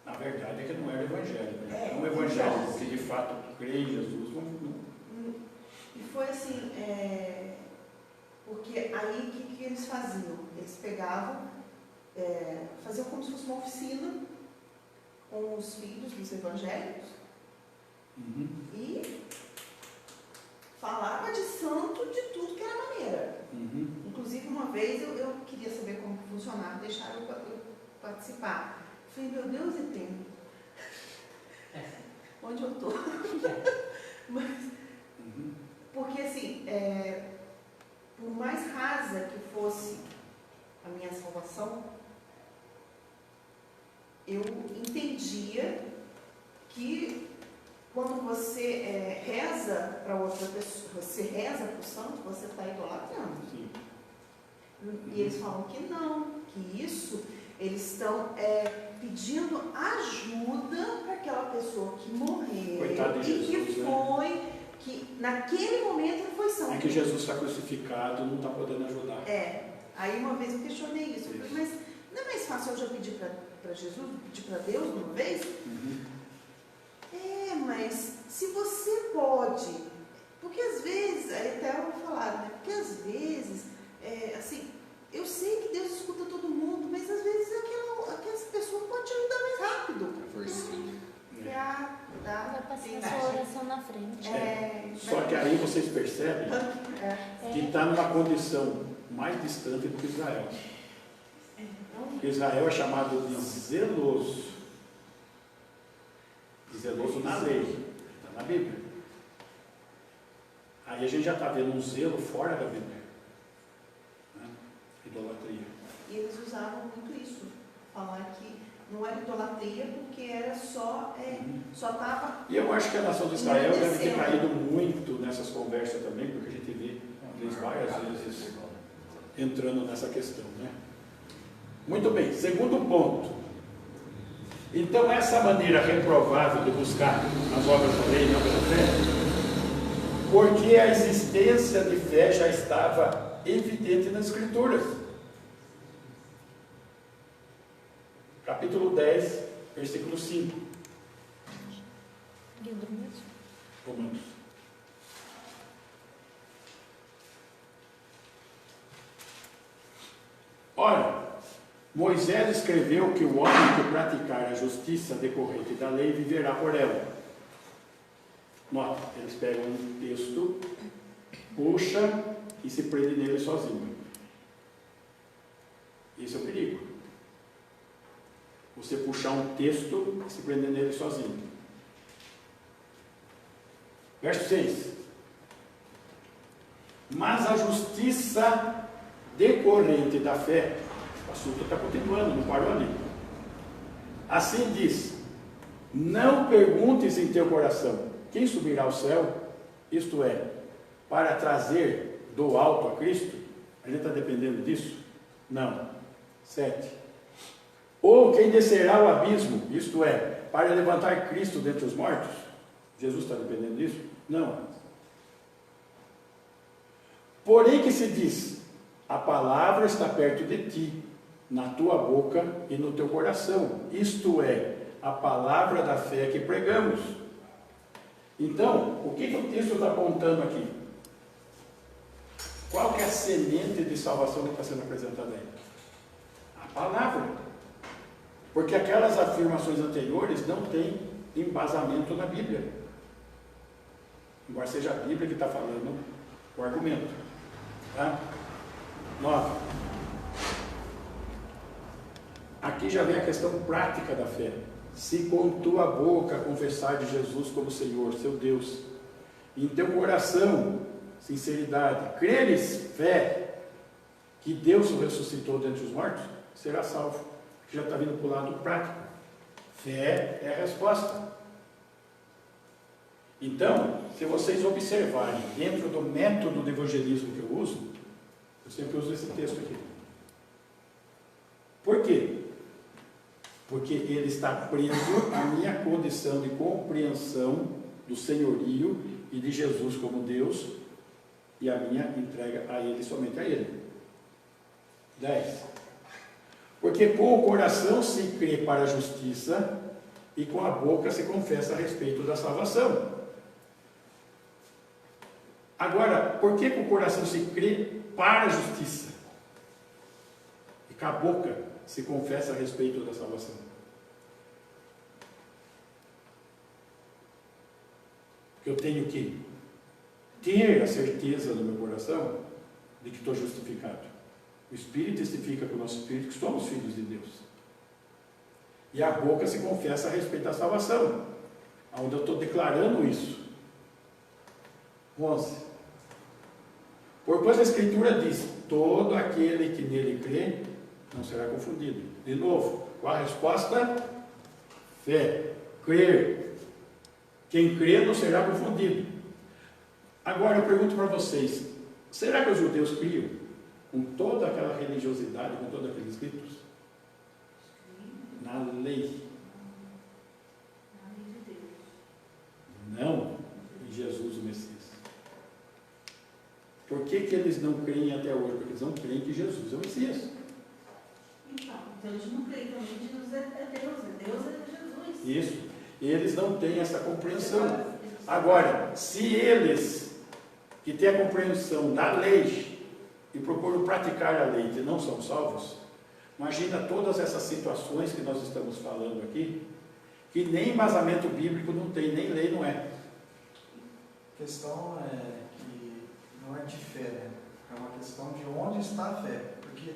na verdade é que não era evangélico, né? É, Um evangélico que de fato crê em Jesus não. E foi assim, porque aí o que eles faziam? Eles pegavam, faziam como se fosse uma oficina com os filhos dos evangélicos e falava de santo de tudo que era maneira. Inclusive, uma vez eu queria saber como que funcionava, deixaram eu participar. Falei, meu Deus eterno, onde eu estou? Porque assim, por mais rasa que fosse a minha salvação, eu entendia que quando você reza para outra pessoa, você reza para o santo, você está idolatrando. Sim. E eles falam que não, que isso, eles estão pedindo ajuda para aquela pessoa que morreu. Coitado de Jesus, que naquele momento ele foi santo. É que Jesus está crucificado, não está podendo ajudar. Aí uma vez eu questionei isso. Eu falei, mas não é mais fácil eu já pedir para Jesus, pedir para Deus uma vez? Mas se você pode, porque às vezes, até eu vou falar, né? Porque às vezes, assim, eu sei que Deus escuta todo mundo, mas às vezes aquela pessoa pode te ajudar mais rápido. Vai passar a sua oração na frente. Só que aí vocês percebem que está numa condição mais distante do que Israel. Porque Israel é chamado de zeloso. Zeloso na lei, está na Bíblia. Aí a gente já está vendo um zelo fora da Bíblia. Né? Idolatria. E eles usavam muito isso, falar que não era idolatria porque era só estava. E eu acho que a nação de Israel deve ter caído muito nessas conversas também, porque a gente vê eles várias vezes entrando nessa questão. Né? Muito bem, segundo ponto. Então, essa maneira reprovável de buscar as obras da lei e não pela fé, porque a existência de fé já estava evidente nas Escrituras. capítulo 10, versículo 5. Romanos. Ora, Moisés escreveu que o homem que praticar a justiça decorrente da lei viverá por ela. Nota, eles pegam um texto, puxa e se prende nele sozinho. Esse é o perigo. Você puxar um texto e se prender nele sozinho. Verso 6. Mas a justiça decorrente da fé, o assunto está continuando, não parou ali. Assim diz: não perguntes em teu coração, quem subirá ao céu? Isto é, para trazer do alto a Cristo? A gente está dependendo disso? Não. 7. Ou quem descerá ao abismo? Isto é, para levantar Cristo dentre os mortos? Jesus está dependendo disso? Não. Porém que se diz: a palavra está perto de ti, na tua boca e no teu coração. Isto é, a palavra da fé que pregamos. Então, o que o texto está apontando aqui? Qual que é a semente de salvação que está sendo apresentada aí? A palavra. Porque aquelas afirmações anteriores não têm embasamento na Bíblia. Embora seja a Bíblia que está falando o argumento. Tá? 9. Aqui já vem a questão prática da fé. Se com tua boca confessar de Jesus como Senhor, seu Deus, e em teu coração, sinceridade, creres, fé, que Deus o ressuscitou dentre os mortos, será salvo. Que já está vindo para o lado prático. Fé é a resposta. Então, se vocês observarem dentro do método de evangelismo que eu uso, eu sempre uso esse texto aqui. Por quê? Porque ele está preso à minha condição de compreensão do senhorio e de Jesus como Deus e a minha entrega a Ele, somente a Ele. 10. Porque com o coração se crê para a justiça e com a boca se confessa a respeito da salvação. Agora, por que com o coração se crê para a justiça e com a boca se confessa a respeito da salvação? Porque eu tenho que ter a certeza no meu coração de que estou justificado. O Espírito testifica com o nosso Espírito que somos filhos de Deus. E a boca se confessa a respeito da salvação, onde eu estou declarando isso. 11. Porquanto a Escritura diz: todo aquele que nele crê não será confundido. De novo, qual a resposta? Fé. Crer. Quem crê não será confundido. Agora eu pergunto para vocês: será que os judeus criam com toda aquela religiosidade, com todos aqueles ritos? Na lei. Não em Jesus o Messias. Por que eles não creem até hoje? Porque eles não creem que Jesus é o Messias. Então eles não creem também que Jesus é Deus é Jesus. Isso. Eles não têm essa compreensão. Agora, se eles que têm a compreensão da lei e procuram praticar a lei e não são salvos, imagina todas essas situações que nós estamos falando aqui, que nem embasamento bíblico não tem, nem lei não é. A questão é que não é de fé, né? É uma questão de onde está a fé. Porque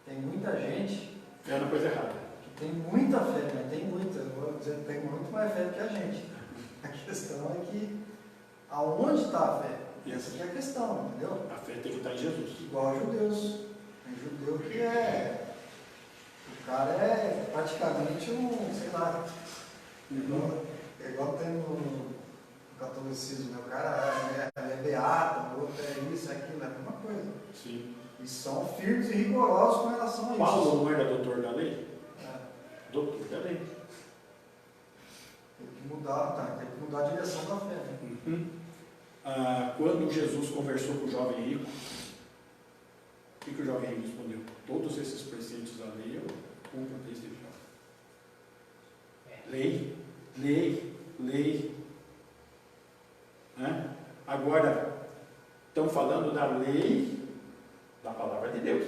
tem muita gente É uma coisa errada. que tem muita fé, né? Tem muita, vou dizer, tem muito mais fé que a gente. A questão é que aonde está a fé? Essa aqui é a questão, entendeu? A fé tem que estar em Jesus. Igual a judeus. Tem judeu que é... O cara é praticamente um, sei lá, igual tem no catolicismo, né? O cara é beato, o outro é isso, é aquilo, é a mesma coisa. Sim. E são firmes e rigorosos com relação a isso. Paulo não era doutor da lei? É. Doutor da lei. Tem que mudar, tá? Tem que mudar a direção da fé, né? Quando Jesus conversou com o jovem rico, o que o jovem rico respondeu? Todos esses preceitos da lei eu cumpro desde já. Lei, lei, lei. Né? Agora, estão falando da lei da palavra de Deus.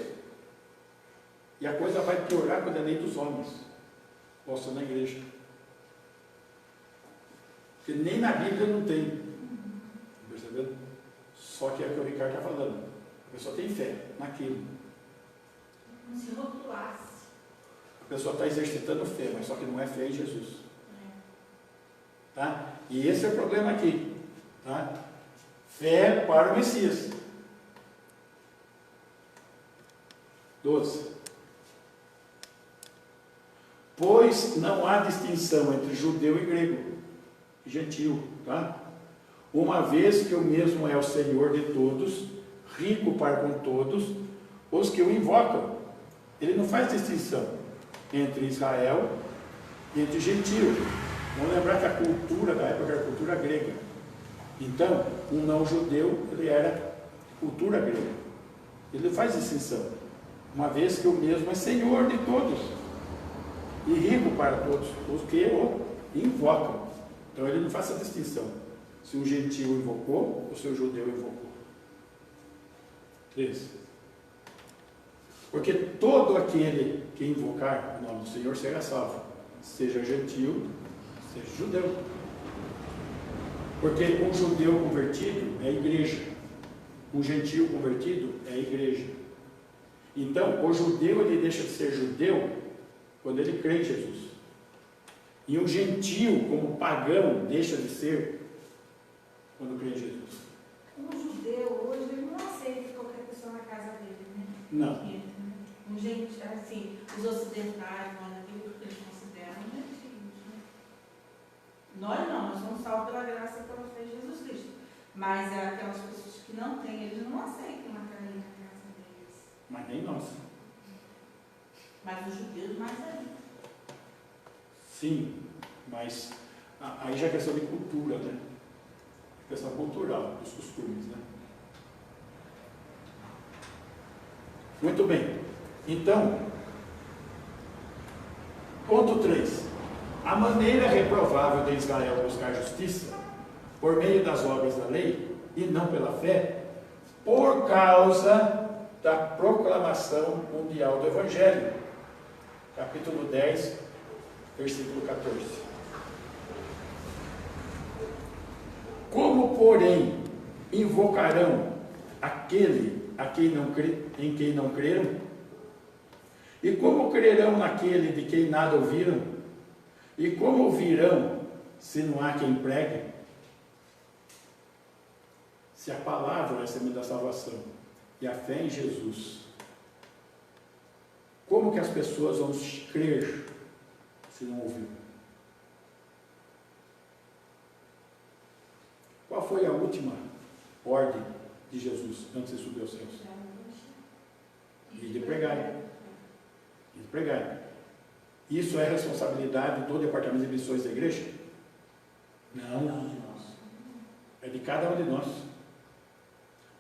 E a coisa vai piorar quando é a lei dos homens. Posta na igreja. Porque nem na Bíblia não tem. Percebendo? Só que é o que o Ricardo está falando. A pessoa tem fé naquilo. Como se rotulasse. A pessoa está exercitando fé, mas só que não é fé em Jesus. Tá? E esse é o problema aqui. Tá? Fé para o Messias. 12. Pois não há distinção entre judeu e grego, gentil, tá? Uma vez que o mesmo é o Senhor de todos, rico para com todos os que o invocam. Ele não faz distinção entre Israel e entre gentil. Vamos lembrar que a cultura da época era a cultura grega. Então, um não judeu, ele era cultura grega. Ele não faz distinção. Uma vez que o mesmo é Senhor de todos e rico para todos os que o invocam. Então ele não faz essa distinção se um gentil invocou ou se o judeu invocou. 13. Porque todo aquele que invocar o nome do Senhor será salvo, seja gentil, seja judeu. Porque um judeu convertido é igreja, um gentil convertido é igreja. Então, o judeu ele deixa de ser judeu quando ele crê em Jesus. E um gentil, como pagão, deixa de ser quando crê em Jesus. Um judeu hoje ele não aceita qualquer pessoa na casa dele, né? Não. Um gente, assim, os ocidentais, aquilo que eles consideram gentios, né? Nós não, nós somos salvos pela graça e pela fé em Jesus Cristo. Mas aquelas pessoas que não têm, eles não aceitam a carinha na casa deles. Mas nem nós. Mas os judeus mais ainda. Sim, mas aí já é questão de cultura, né? Questão cultural, dos costumes, né? Muito bem. Então, ponto 3. A maneira reprovável de Israel buscar justiça por meio das obras da lei e não pela fé, por causa da proclamação mundial do Evangelho. Capítulo 10, versículo 14. Como, porém, invocarão aquele em quem não creram? E como crerão naquele de quem nada ouviram? E como ouvirão se não há quem pregue? Se a palavra é a semente da salvação e a fé em Jesus, como que as pessoas vão crer se não ouviram? Qual foi a última ordem de Jesus antes de subir aos céus? E de pregar. E de pregar. Isso é responsabilidade do departamento de missões da igreja? Não. É de cada um de nós.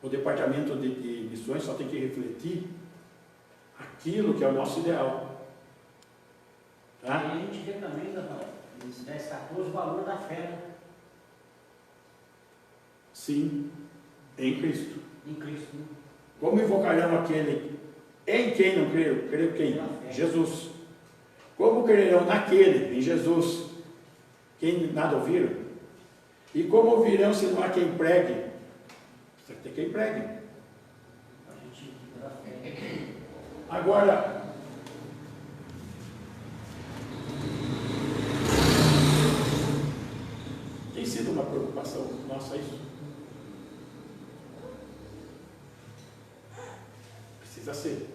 O departamento de missões só tem que refletir aquilo que é o nosso ideal. Tá? E a gente vê também, nesse 10, 14, o valor da fé, né? Sim, em Cristo. Em Cristo. Né? Como invocarão aquele em quem não creram? Creram quem? Jesus. Como crerão naquele, em Jesus, quem nada ouviram? E como ouvirão se não há quem pregue? Você tem quem pregue. A gente vive da fé. Agora, tem sido uma preocupação nossa isso? Precisa ser.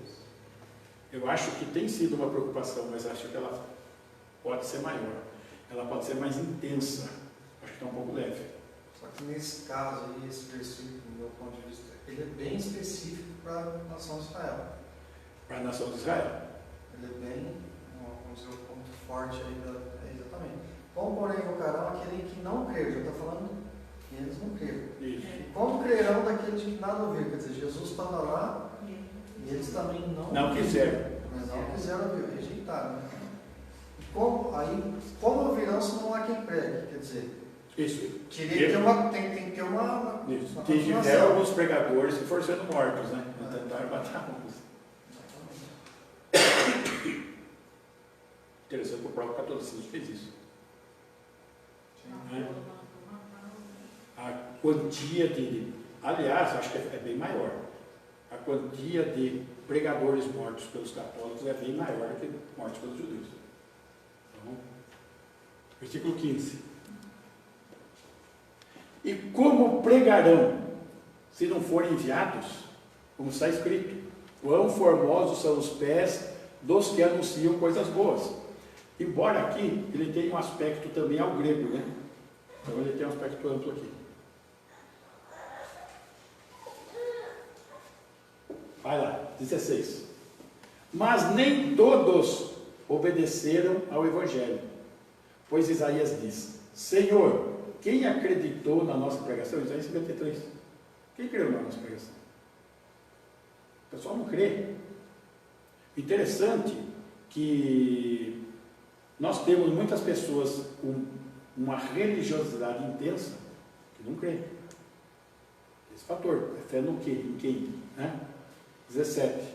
Eu acho que tem sido uma preocupação, mas acho que ela pode ser maior. Ela pode ser mais intensa. Acho que está um pouco leve. Só que nesse caso aí, esse versículo, do meu ponto de vista, ele é bem específico para a nação de Israel. Para a nação de Israel. Ele é bem, vamos dizer, o ponto forte aí, exatamente. Como, porém, invocarão aquele que não creu? Já está falando que eles não creram. Isso. E como crerão daqueles que nada ouviram? Quer dizer, Jesus estava lá e eles também não Não quiseram. Mas não quiseram ouvir, rejeitaram. Né? como virão se não há quem pregue? Quer dizer, Isso. teria que ter uma, tem que ter uma Isso. uma Tiveram continuação. alguns pregadores que foram sendo mortos, né? Tentaram matar uns. Interessante que o próprio catolicismo fez isso. Né? A quantia de. Aliás, acho que é bem maior. A quantia de pregadores mortos pelos católicos é bem maior do que mortos pelos judeus. Então, versículo 15. E como pregarão, se não forem enviados? Como está escrito: quão formosos são os pés dos que anunciam coisas boas. Embora aqui ele tenha um aspecto também ao grego, né? Então ele tem um aspecto amplo aqui. Vai lá, 16. Mas nem todos obedeceram ao Evangelho, pois Isaías diz: Senhor, quem acreditou na nossa pregação? Isaías 53. Quem creu na nossa pregação? O pessoal não crê. Interessante que nós temos muitas pessoas com uma religiosidade intensa que não crê. Esse fator, é fé no quê? Em quem? Né? 17.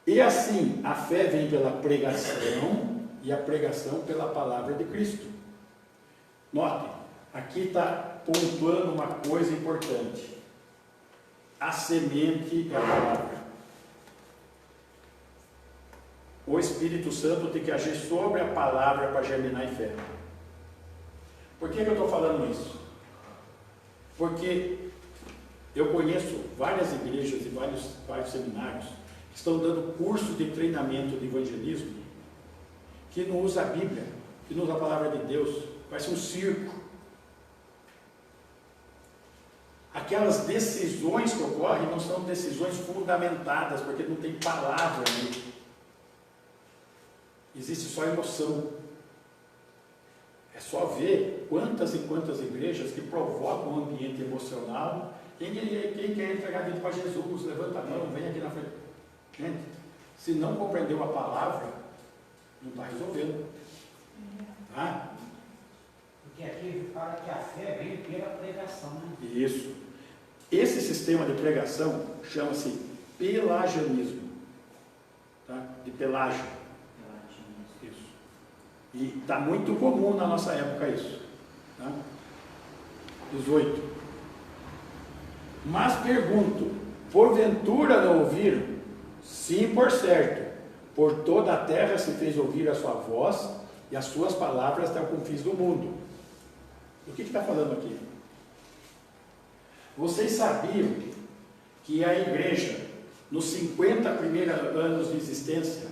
E assim, a fé vem pela pregação e a pregação pela palavra de Cristo. Note, aqui está pontuando uma coisa importante. A semente é a palavra. O Espírito Santo tem que agir sobre a palavra para germinar em fé. Por que eu estou falando isso? Porque eu conheço várias igrejas e vários seminários que estão dando curso de treinamento de evangelismo que não usa a Bíblia, que não usa a palavra de Deus, vai ser um circo. Aquelas decisões que ocorrem não são decisões fundamentadas, porque não tem palavra ali. Existe só emoção. É só ver quantas e quantas igrejas que provocam um ambiente emocional. Quem quer entregar a vida para Jesus, levanta a mão, vem aqui na frente. Gente, se não compreendeu a palavra, não está resolvendo. Tá? Porque aqui fala que a fé vem pela pregação, né? Isso. Esse sistema de pregação chama-se pelagianismo. Tá? De Pelágio. Isso. E está muito comum na nossa época isso. Tá? 18. Mas pergunto, porventura não ouviram? Sim, por certo. Por toda a terra se fez ouvir a sua voz e as suas palavras até os confins do mundo. O que está falando aqui? Vocês sabiam que a igreja, nos 50 primeiros anos de existência,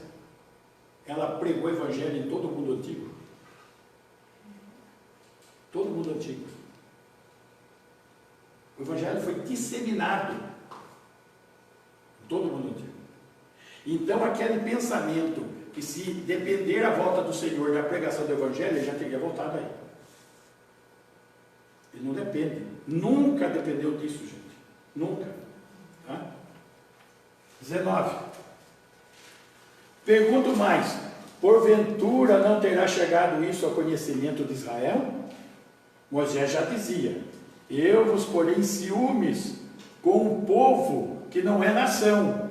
ela pregou o evangelho em todo o mundo antigo? Todo o mundo antigo. O evangelho foi disseminado em todo o mundo antigo. Então, aquele pensamento que se depender a volta do Senhor da pregação do evangelho, ele já teria voltado aí. Ele não depende. Nunca dependeu disso, gente. Nunca. Tá? 19. Pergunto mais. Porventura não terá chegado isso ao conhecimento de Israel? Moisés já dizia: eu vos porei em ciúmes com um povo que não é nação,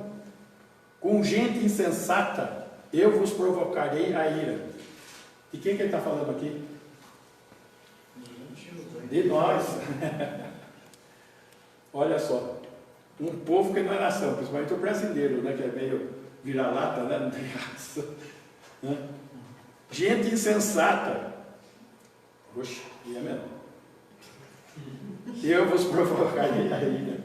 com gente insensata, eu vos provocarei a ira. De quem que ele está falando aqui? De nós. Olha só, um povo que não é nação, principalmente o brasileiro, né, que é meio vira-lata, né, não tem raça. Né? Gente insensata. Poxa, e é mesmo. Eu vos provocarei a ira.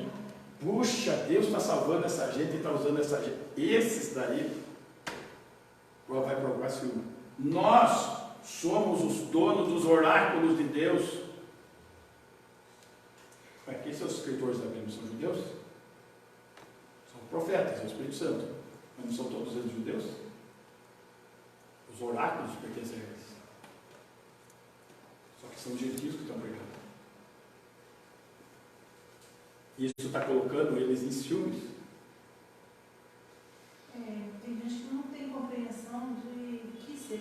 Puxa, Deus está salvando essa gente e está usando essa gente. Esses daí vai provocar ciúme. Nós somos os donos dos oráculos de Deus. Quem são os escritores da Bíblia? São judeus? São profetas, é o Espírito Santo. Mas não são todos eles judeus? Os oráculos pertencem a eles. Só que são gentios que estão pregando. E isso está colocando eles em ciúmes. Tem gente que não tem compreensão de que ser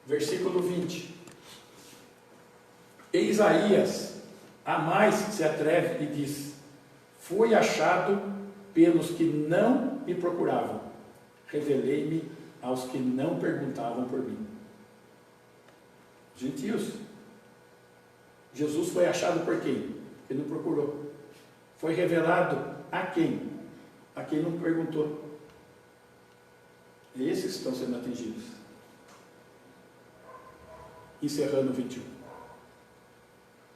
Versículo 20. E Isaías a mais se atreve e diz: fui achado pelos que não me procuravam, revelei-me aos que não perguntavam por mim. Gentios. Jesus foi achado por quem? Quem não procurou. Foi revelado a quem? A quem não perguntou. É esses que estão sendo atingidos. Encerrando o 21.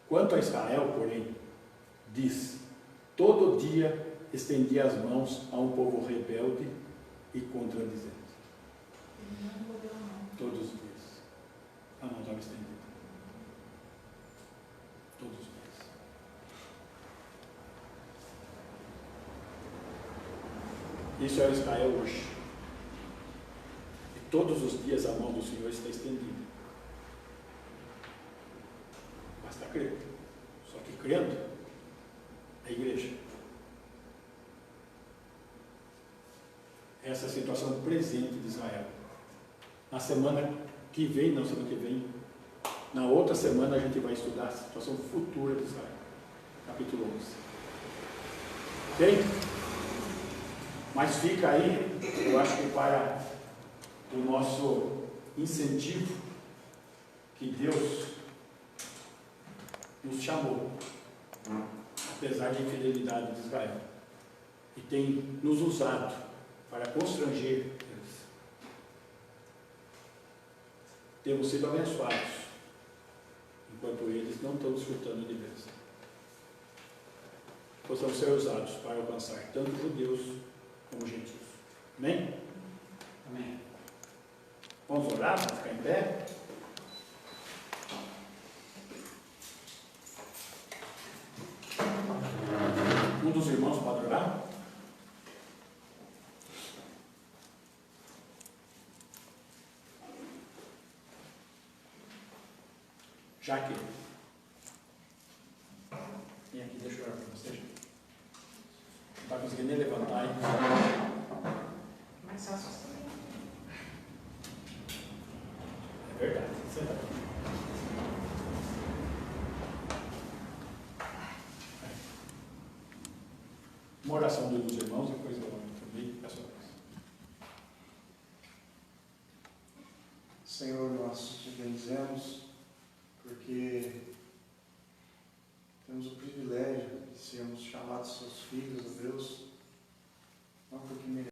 Quanto a Israel, porém, diz: todo dia estendi as mãos a um povo rebelde e contradizente. Todos os dias. A mão estava estendida. Todos os dias. Isso é o Israel hoje. E todos os dias a mão do Senhor está estendida. Basta crer. Só que crendo é a igreja. Essa é a situação presente de Israel. Na semana que vem, não semana que vem, na outra semana a gente vai estudar a situação futura de Israel. Capítulo 11. Ok? Mas fica aí, eu acho que para o nosso incentivo, que Deus nos chamou, apesar da infidelidade de Israel, e tem nos usado para constranger eles. Temos sido abençoados, enquanto eles não estão desfrutando de bênção. Possamos ser usados para alcançar tanto judeus como gentios. Amém? Amém. Vamos orar, vamos ficar em pé. Um dos irmãos pode orar? Jaque. Vem aqui, deixa eu orar para você. Não está conseguindo nem levantar, hein? Mais fácil também. É verdade. Senta aqui. Uma oração dos irmãos, depois eu oro também. Peço a Deus. Senhor, nós te bendizemos porque temos o privilégio de sermos chamados seus filhos, ó Deus, não porque